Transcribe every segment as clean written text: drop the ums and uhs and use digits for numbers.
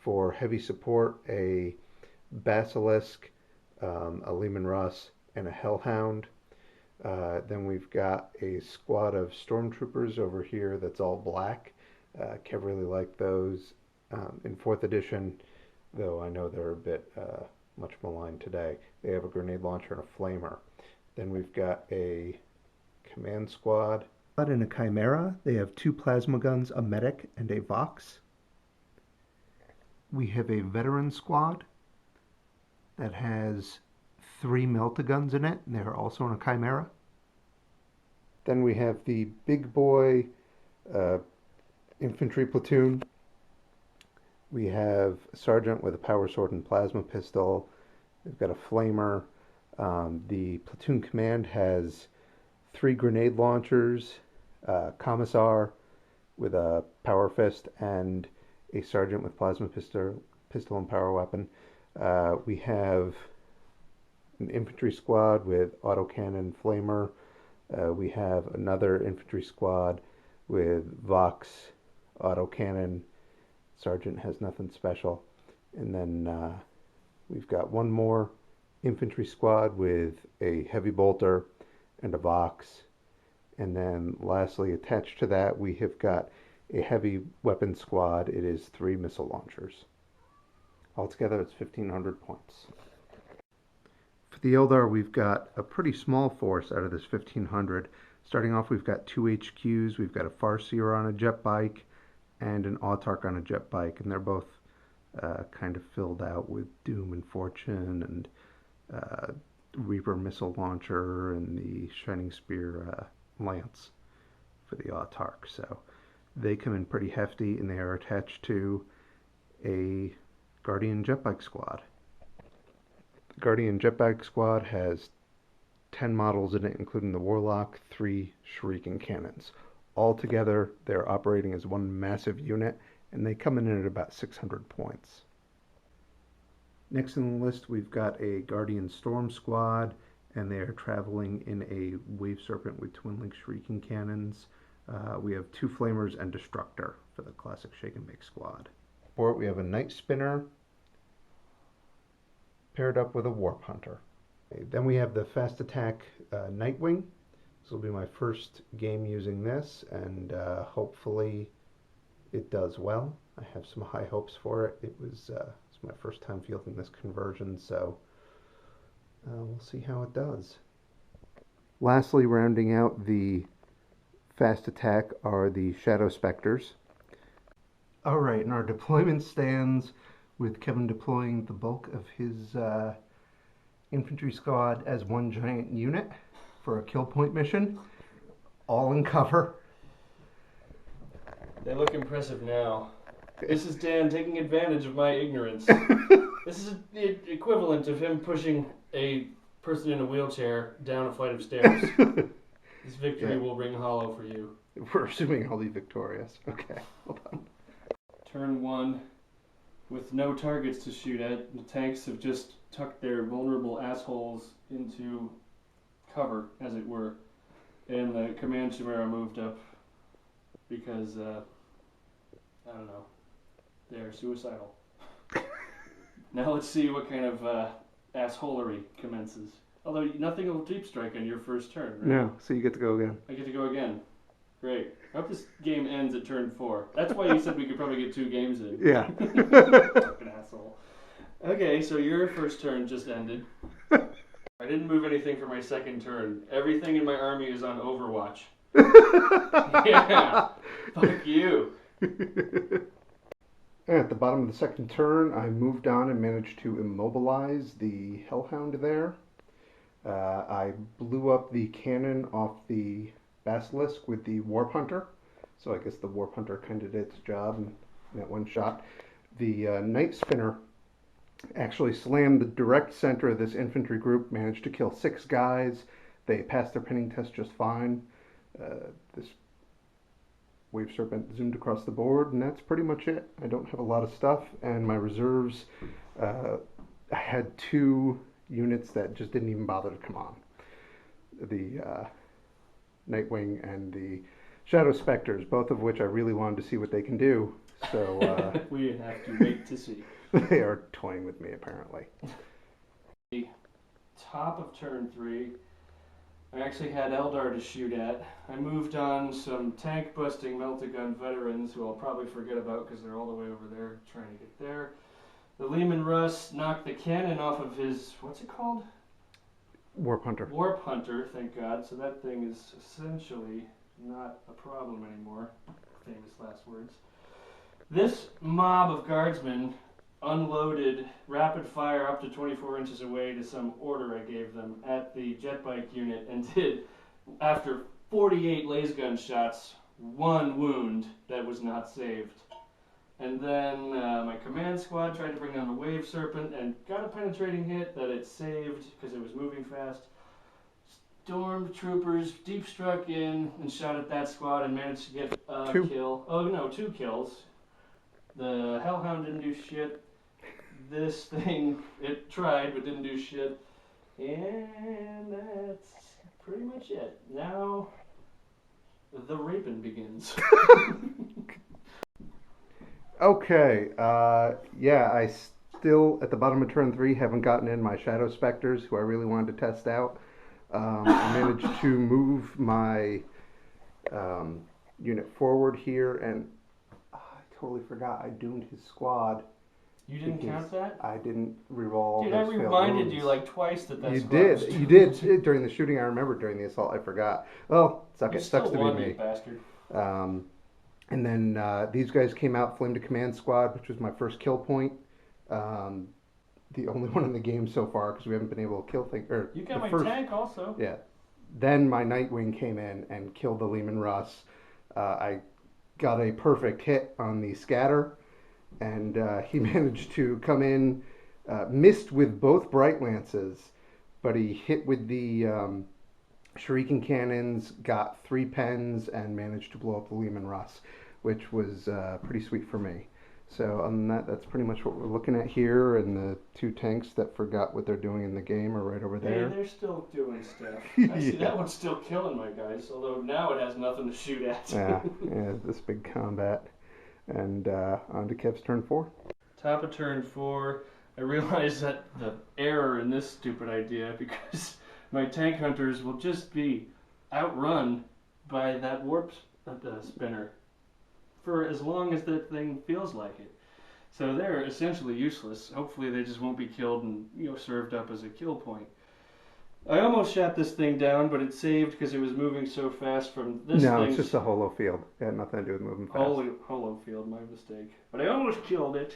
for heavy support a Basilisk, a Leman Russ, and a Hellhound. Then we've got a squad of Stormtroopers over here that's all black. Kev really liked those in 4th edition, though I know they're a bit much maligned today. They have a grenade launcher and a flamer. Then we've got a command squad and a Chimera. They have 2 plasma guns, a medic, and a Vox. We have a veteran squad that has 3 melta-guns in it, and they're also in a Chimera. Then we have the big boy infantry platoon. We have a sergeant with a power sword and plasma pistol. They've got a flamer. The platoon command has 3 grenade launchers, commissar with a power fist, and a sergeant with plasma pistol and power weapon. We have an infantry squad with autocannon flamer. We have another infantry squad with Vox, autocannon. Sergeant has nothing special. And then we've got one more infantry squad with a heavy bolter and a Vox. And then lastly, attached to that, we have got a heavy weapon squad. It is 3 missile launchers. Altogether, it's 1,500 points. For the Eldar, we've got a pretty small force out of this 1,500. Starting off, we've got 2 HQs. We've got a Farseer on a jet bike and an Autarch on a jet bike, and they're both kind of filled out with Doom and Fortune and Reaper missile launcher and the Shining Spear lance for the Autarch. So they come in pretty hefty, and they are attached to a Guardian jetbike squad. The Guardian jetbike squad has 10 models in it, including the Warlock, 3 Shuriken cannons. Altogether, they're operating as one massive unit, and they come in at about 600 points. Next in the list, we've got a Guardian Storm squad, and they are traveling in a Wave Serpent with twin-link Shuriken cannons. We have 2 Flamers and Destructor for the classic Shake and Bake squad. For it, we have a Night Spinner paired up with a Warp Hunter. Okay, then we have the Fast Attack Nightwing. This will be my first game using this, and hopefully it does well. I have some high hopes for it. It's my first time fielding this conversion, so we'll see how it does. Lastly, rounding out the Fast Attack are the Shadow Spectres. Alright, and our deployment stands with Kevin deploying the bulk of his infantry squad as one giant unit for a kill point mission, all in cover. They look impressive now. This is Dan taking advantage of my ignorance. This is the equivalent of him pushing a person in a wheelchair down a flight of stairs. This victory will ring hollow for you. We're assuming I'll be victorious. Okay, hold on. Turn 1, with no targets to shoot at, the tanks have just tucked their vulnerable assholes into cover, as it were, and the command Chimera moved up because, I don't know, they're suicidal. Now let's see what kind of assholery commences. Although nothing will deep strike on your first turn, right? No, so you get to go again. I get to go again. Great. I hope this game ends at turn 4. That's why you said we could probably get 2 games in. Yeah. Fucking asshole. Okay, so your first turn just ended. I didn't move anything for my second turn. Everything in my army is on Overwatch. Yeah. Fuck you. At the bottom of the second turn, I moved on and managed to immobilize the Hellhound there. I blew up the cannon off the Basilisk with the Warp Hunter, so I guess the Warp Hunter kind of did its job in that one shot. The Night Spinner actually slammed the direct center of this infantry group, managed to kill 6 guys. They passed their pinning test just fine. This Wave Serpent zoomed across the board, and that's pretty much it. I don't have a lot of stuff, and my reserves, I had 2 units that just didn't even bother to come on. The Nightwing and the Shadow Spectres, both of which I really wanted to see what they can do. So We have to wait to see. they are toying with me apparently. Top of turn 3, I actually had Eldar to shoot at. I moved on some tank busting Meltagun veterans who I'll probably forget about because they're all the way over there trying to get there. The Lehman Russ knocked the cannon off of his, what's it called? Warp Hunter. Warp Hunter, thank God. So that thing is essentially not a problem anymore. Famous last words. This mob of guardsmen unloaded rapid fire up to 24 inches away to some order I gave them at the jet bike unit and did, after 48 laser gun shots, 1 wound that was not saved. And then my command squad tried to bring down the Wave Serpent and got a penetrating hit that it saved because it was moving fast. Stormtroopers deep struck in and shot at that squad and managed to get a kill. Oh no, 2 kills. The Hellhound didn't do shit. This thing, it tried but didn't do shit. And that's pretty much it. Now, the raping begins. Okay, yeah, I still, at the bottom of turn 3, haven't gotten in my Shadow Spectres, who I really wanted to test out. I managed to move my unit forward here, and I totally forgot I doomed his squad. You didn't count that? I didn't reroll. Dude, I reminded you like twice that you squad did. was You did during the shooting. I remember during the assault. I forgot. Well, sucks to be me. Bastard. And then these guys came out, flamed a command squad, which was my first kill point. The only one in the game so far because we haven't been able to kill things. You got my tank also. Yeah. Then my Nightwing came in and killed the Lehman Russ. I got a perfect hit on the scatter, and he managed to come in, missed with both Bright Lances, but he hit with the Shuriken cannons, got 3 pens, and managed to blow up the Lehman Russ, which was pretty sweet for me. So other than that, that's pretty much what we're looking at here, and the 2 tanks that forgot what they're doing in the game are right over there. Hey, they're still doing stuff. I see that one's still killing my guys, although now it has nothing to shoot at. yeah, this big combat. And on to Kev's turn 4. Top of turn 4, I realized that the error in this stupid idea, because my tank hunters will just be outrun by that warp spinner for as long as that thing feels like it. So they're essentially useless. Hopefully they just won't be killed and served up as a kill point. I almost shot this thing down, but it saved because it was moving so fast from this thing. No, it's just a holo field. It had nothing to do with moving fast. Holo field, my mistake. But I almost killed it.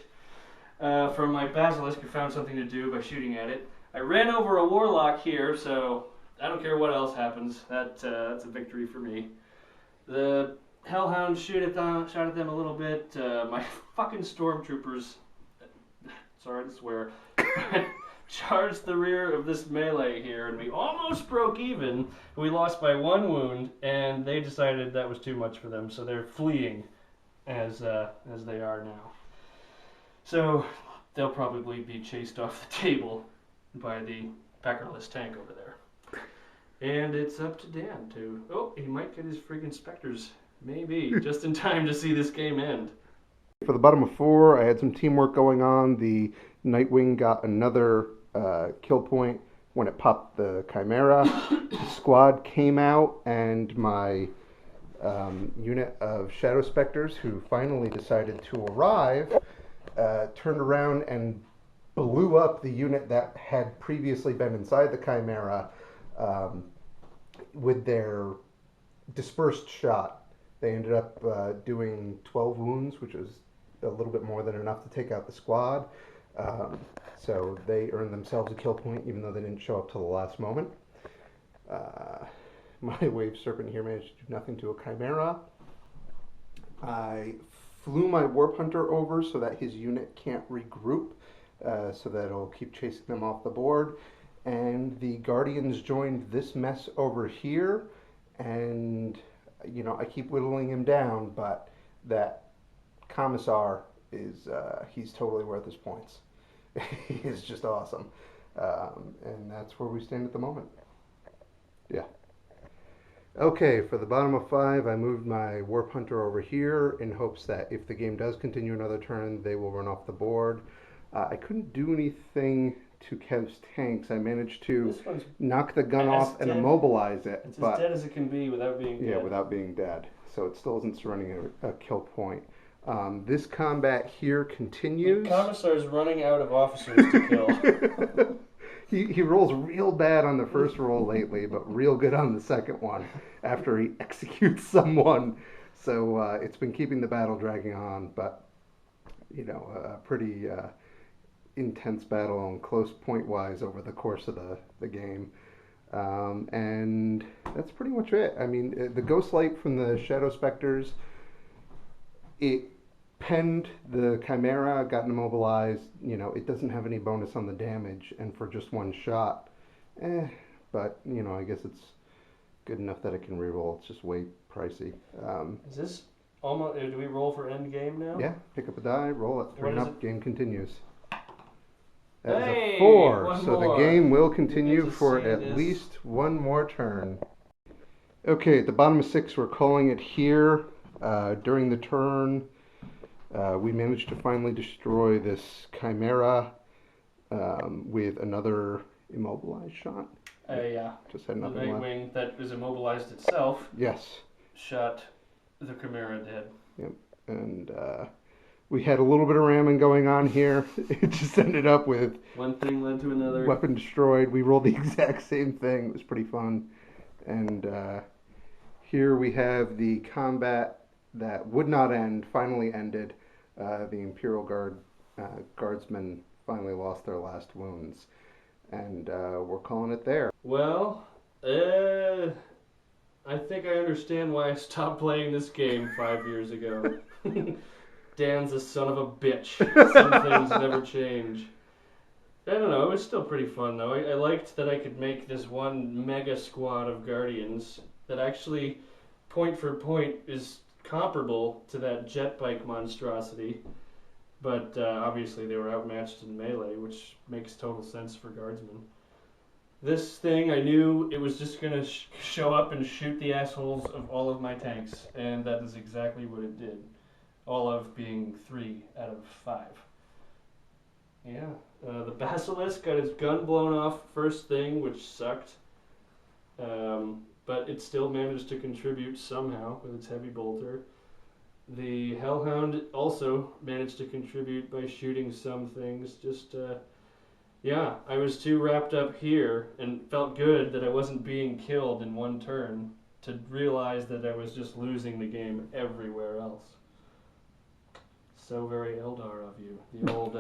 From my Basilisk, who found something to do by shooting at it. I ran over a Warlock here, so I don't care what else happens. That's a victory for me. The Hellhound shot at them a little bit. My fucking Stormtroopers, sorry to swear, charged the rear of this melee here, and we almost broke even. We lost by 1 wound, and they decided that was too much for them, so they're fleeing as they are now. So they'll probably be chased off the table by the Packerless tank over there. And it's up to Dan to... Oh, he might get his friggin' Spectres. Maybe. Just in time to see this game end. For the bottom of 4, I had some teamwork going on. The Nightwing got another kill point when it popped the Chimera. The squad came out, and my unit of Shadow Spectres, who finally decided to arrive, turned around and blew up the unit that had previously been inside the Chimera with their dispersed shot. They ended up doing 12 wounds, which was a little bit more than enough to take out the squad. So they earned themselves a kill point, even though they didn't show up till the last moment. My Wave Serpent here managed to do nothing to a Chimera. I flew my Warp Hunter over so that his unit can't regroup, so that it'll keep chasing them off the board. And the Guardians joined this mess over here, and I keep whittling him down, but that Commissar is, he's totally worth his points. He's just awesome. And that's where we stand at the moment. Yeah. Okay, for the bottom of 5, I moved my Warp Hunter over here in hopes that if the game does continue another turn, they will run off the board. I couldn't do anything to Kev's tanks. I managed to This one's knock the gun as off and dead. immobilize it, It's as but dead as it can be without being yeah, dead. without being dead. So it still isn't surrendering a kill point. This combat here The continues. commissar's running out of officers to kill. He rolls real bad on the first roll lately, but real good on the second one after he executes someone. So it's been keeping the battle dragging on, but a pretty intense battle and close point wise over the course of the game. And that's pretty much it. I mean, the Ghost Light from the Shadow Specters, it penned the Chimera, got immobilized. It doesn't have any bonus on the damage, and for just one shot, but I guess it's good enough that it can reroll. It's just way pricey. Is this almost? Do we roll for end game now? Yeah, pick up a die, roll it, 3 What and is up, it? game continues. That is Hey, a 4, one so the more. game will We continue get to for see at this. least one more turn. Okay, at the bottom of 6, we're calling it here. During the turn, we managed to finally destroy this Chimera with another immobilized shot. Yeah. Just had The nothing left. Nightwing that is immobilized itself Yes. shot the Chimera dead. Yep. And we had a little bit of ramming going on here. It just ended up with One thing led to another. weapon destroyed. We rolled the exact same thing. It was pretty fun. And here we have the combat that would not end, finally ended. The Imperial guardsmen finally lost their last wounds. And we're calling it there. Well, I think I understand why I stopped playing this game 5 years ago. Dan's a son of a bitch. Some things never change. I don't know, it was still pretty fun though. I liked that I could make this one mega squad of Guardians that actually, point for point, is comparable to that jet bike monstrosity. But obviously they were outmatched in melee, which makes total sense for Guardsmen. This thing, I knew it was just going to show up and shoot the assholes of all of my tanks, and that is exactly what it did. All of being 3 out of 5. Yeah. The Basilisk got his gun blown off first thing, which sucked. But it still managed to contribute somehow with its heavy bolter. The Hellhound also managed to contribute by shooting some things. Yeah, I was too wrapped up here and felt good that I wasn't being killed in one turn to realize that I was just losing the game everywhere else. So very Eldar of you, the old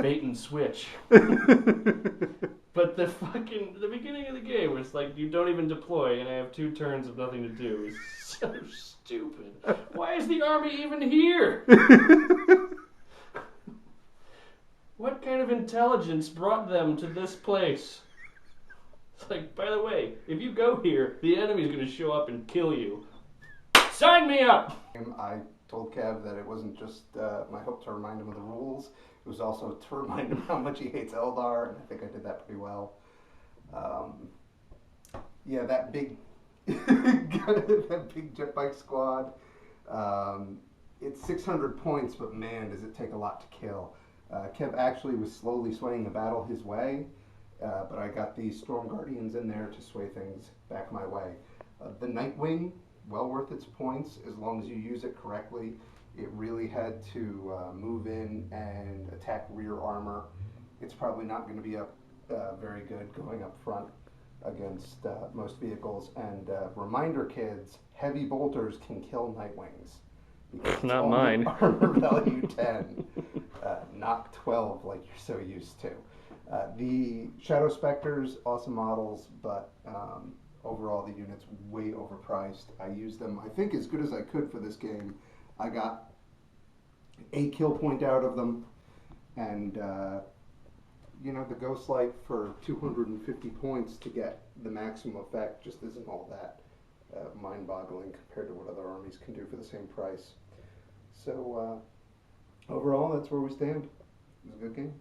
bait and switch. But the beginning of the game was like you don't even deploy and I have 2 turns of nothing to do. It's so stupid. Why is the army even here? What kind of intelligence brought them to this place? It's like, by the way, if you go here, the enemy's going to show up and kill you. Sign me up! I told Kev that it wasn't just my hope to remind him of the rules. It was also to remind him how much he hates Eldar, and I think I did that pretty well. Yeah, that big, that big jet bike squad. It's 600 points, but man, does it take a lot to kill. Kev actually was slowly swaying the battle his way, but I got the Storm Guardians in there to sway things back my way. The Nightwing, well worth its points as long as you use it correctly. It really had to move in and attack rear armor. It's probably not going to be up very good going up front against most vehicles. And reminder, kids, heavy bolters can kill Nightwings. Because Not it's mine. Armor value 10, not 12 like you're so used to. The Shadow Specters, awesome models, but overall the unit's way overpriced. I used them, I think, as good as I could for this game. I got a kill point out of them, and the Ghost Light for 250 points to get the maximum effect just isn't all that mind-boggling compared to what other armies can do for the same price. So overall, that's where we stand. It was a good game.